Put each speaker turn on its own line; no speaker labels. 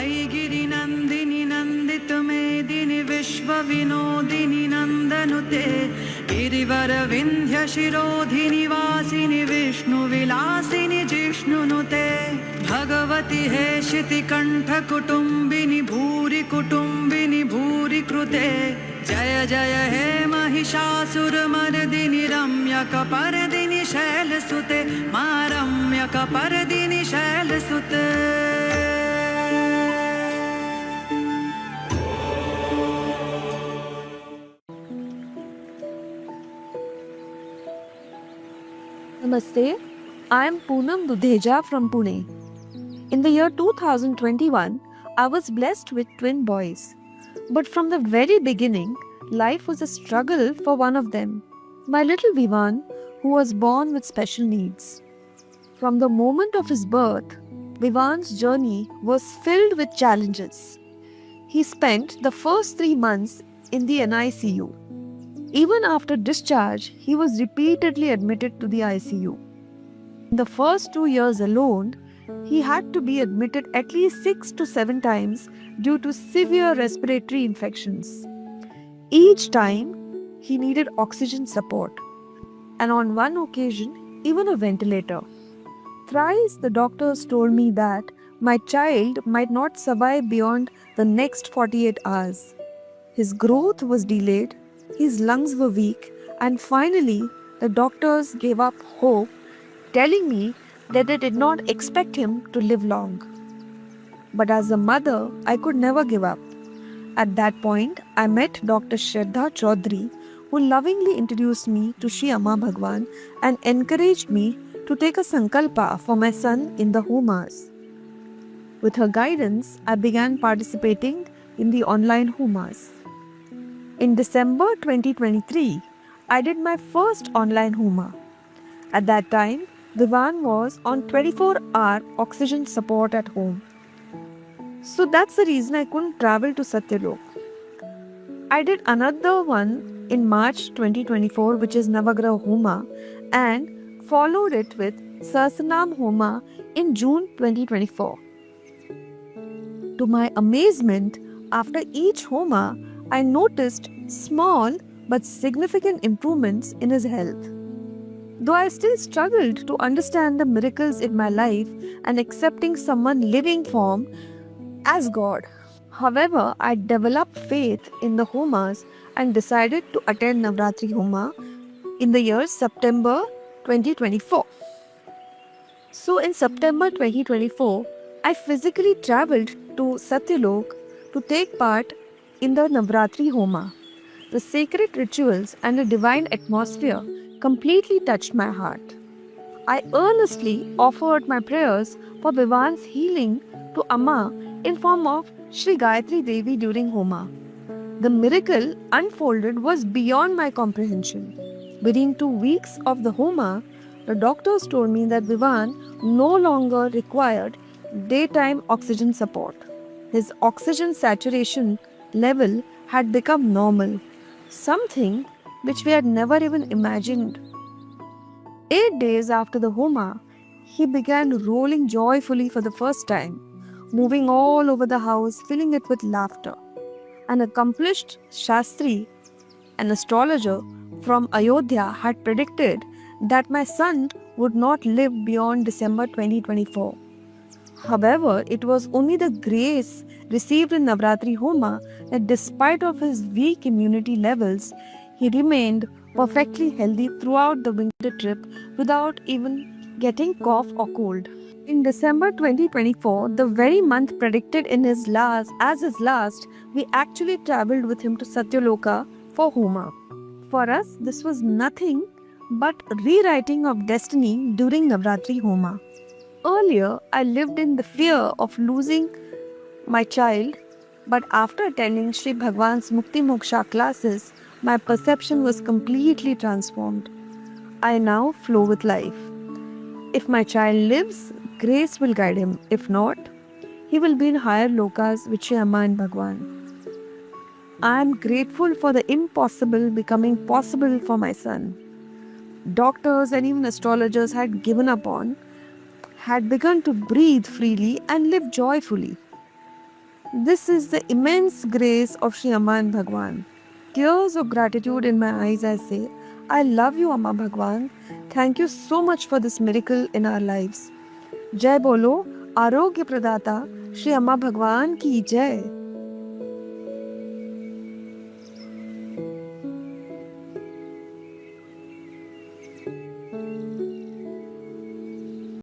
वैगिरिनन्दिनि नन्दितमेदिनि विश्वविनोदिनि नन्दनुते गिरिवरविन्ध्यशिरोधिनि वासिनि विष्णुविलासिनि जिष्णुनुते भगवति हेशितिकण्ठकुटुम्बिनि भूरि कुटुम्बिनि भूरि कृते जय जय हे महिषासुरमर्दिनि रम्यकपर्दिनि शैलसुते मा रम्यकपर्दिनि शैलसुते।
Namaste, I am Poonam Dudheja from Pune. In the year 2021, I was blessed with twin boys. But from the very beginning, life was a struggle for one of them, my little Vivan, who was born with special needs. From the moment of his birth, Vivan's journey was filled with challenges. He spent the first 3 months in the NICU. Even after discharge, he was repeatedly admitted to the ICU. In the first 2 years alone, he had to be admitted at least 6 to 7 times due to severe respiratory infections. Each time, he needed oxygen support, and on one occasion, even a ventilator. Thrice, the doctors told me that my child might not survive beyond the next 48 hours. His growth was delayed, his lungs were weak, and finally, the doctors gave up hope, telling me that they did not expect him to live long. But as a mother, I could never give up. At that point, I met Dr. Shraddha Chaudhary, who lovingly introduced me to Shri Amma Bhagwan and encouraged me to take a sankalpa for my son in the Homas. With her guidance, I began participating in the online Homas. In December 2023, I did my first online Homa. At that time, Vivan was on 24-hour oxygen support at home. So that's the reason I couldn't travel to Satyalok. I did another one in March 2024, which is Navagraha Homa, and followed it with Sahasranam Homa in June 2024. To my amazement, after each Homa, I noticed small but significant improvements in his health. Though I still struggled to understand the miracles in my life and accepting someone living form as God. However, I developed faith in the Homas and decided to attend Navratri Homa in the year September 2024. So in September 2024, I physically traveled to Satyalok to take part in the Navratri Homa. The sacred rituals and the divine atmosphere completely touched my heart. I earnestly offered my prayers for Vivan's healing to Amma in form of Sri Gayatri Devi during Homa. The miracle unfolded was beyond my comprehension. Within 2 weeks of the Homa, the doctors told me that Vivan no longer required daytime oxygen support. His oxygen saturation level had become normal, something which we had never even imagined. 8 days after the Homa, he began rolling joyfully for the first time, moving all over the house, filling it with laughter. An accomplished Shastri, an astrologer from Ayodhya, had predicted that my son would not live beyond December 2024. However, it was only the grace received in Navratri Homa that despite of his weak immunity levels, he remained perfectly healthy throughout the winter trip without even getting cough or cold. In December 2024, the very month predicted in his last, we actually traveled with him to Satyaloka for Homa. For us, this was nothing but rewriting of destiny during Navratri Homa. Earlier, I lived in the fear of losing my child, but after attending Sri Bhagwan's Mukti Moksha classes, my perception was completely transformed. I now flow with life. If my child lives, grace will guide him. If not, he will be in higher lokas with Shri Amma and Bhagwan. I am grateful for the impossible becoming possible for my son. Doctors and even astrologers had given up on, had begun to breathe freely and live joyfully. This is the immense grace of Shri Amma and Bhagwan. Tears of gratitude in my eyes, I say, I love you, Amma Bhagwan. Thank you so much for this miracle in our lives. जय बोलो आरोग्य प्रदाता श्री अम्मा भगवान की जय.